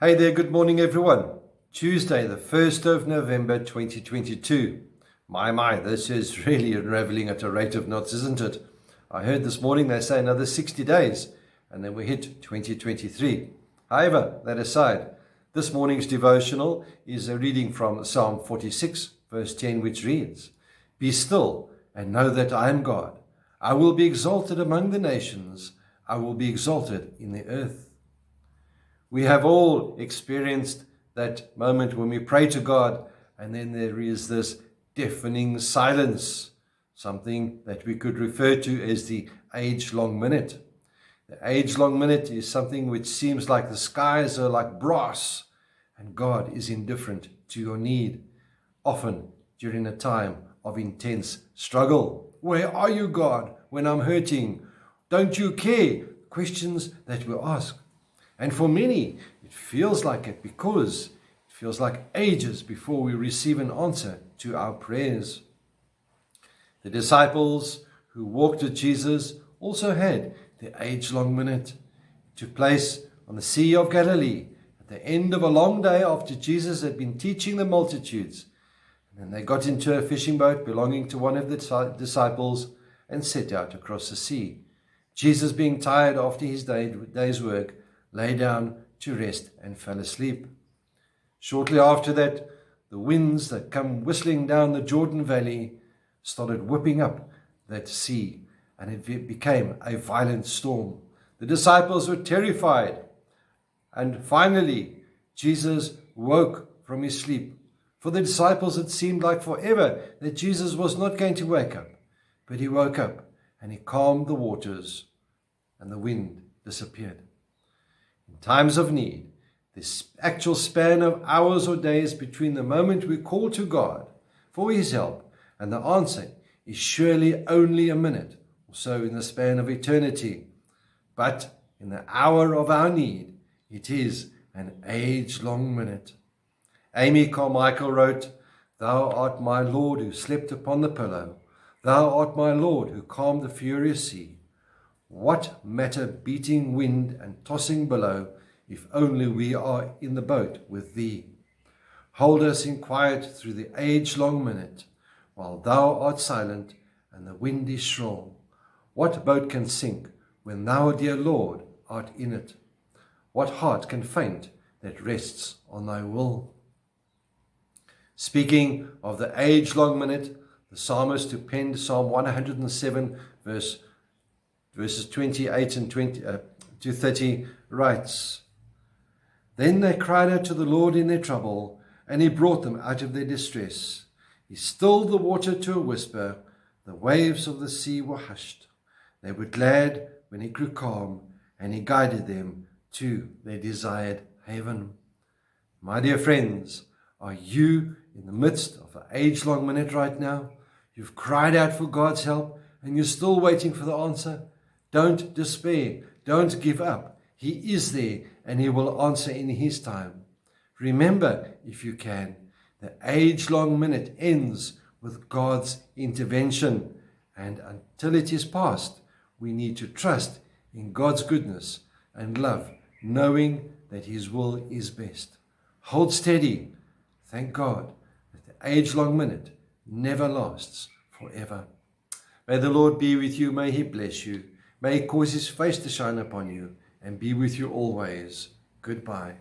Hey there, good morning everyone. Tuesday, the 1st of November 2022. My, this is really unraveling at a rate of knots, isn't it? I heard this morning they say another 60 days and then we hit 2023. However, that aside, this morning's devotional is a reading from Psalm 46, verse 10, which reads, "Be still and know that I am God. I will be exalted among the nations. I will be exalted in the earth." We have all experienced that moment when we pray to God and then there is this deafening silence, something that we could refer to as the age-long minute. The age-long minute is something which seems like the skies are like brass and God is indifferent to your need, often during a time of intense struggle. Where are you, God, when I'm hurting? Don't you care? Questions that we ask. And for many, it feels like it because it feels like ages before we receive an answer to our prayers. The disciples who walked with Jesus also had the age-long minute. It took place on the Sea of Galilee at the end of a long day after Jesus had been teaching the multitudes. And then they got into a fishing boat belonging to one of the disciples and set out across the sea. Jesus, being tired after his day's work, lay down to rest and fell asleep. Shortly after that, the winds that come whistling down the Jordan Valley started whipping up that sea, and it became a violent storm. The disciples were terrified, and finally, Jesus woke from his sleep. For the disciples, it seemed like forever that Jesus was not going to wake up, but he woke up and he calmed the waters, and the wind disappeared. In times of need, this actual span of hours or days between the moment we call to God for his help and the answer is surely only a minute or so in the span of eternity. But in the hour of our need, it is an age-long minute. Amy Carmichael wrote, "Thou art my Lord who slept upon the pillow. Thou art my Lord who calmed the furious sea. What matter beating wind and tossing billow, if only we are in the boat with thee? Hold us in quiet through the age-long minute, while thou art silent and the wind is shrill. What boat can sink when thou, dear Lord, art in it? What heart can faint that rests on thy will?" Speaking of the age-long minute, the psalmist who penned Psalm 107, verses 28 and to 30 writes, "Then they cried out to the Lord in their trouble, and he brought them out of their distress. He stilled the water to a whisper. The waves of the sea were hushed. They were glad when it grew calm, and he guided them to their desired haven." My dear friends, are you in the midst of an age-long minute right now? You've cried out for God's help, and you're still waiting for the answer? Don't despair. Don't give up. He is there and he will answer in his time. Remember, if you can, the age-long minute ends with God's intervention. And until it is past, we need to trust in God's goodness and love, knowing that his will is best. Hold steady. Thank God that the age-long minute never lasts forever. May the Lord be with you. May he bless you. May he cause his face to shine upon you and be with you always. Goodbye.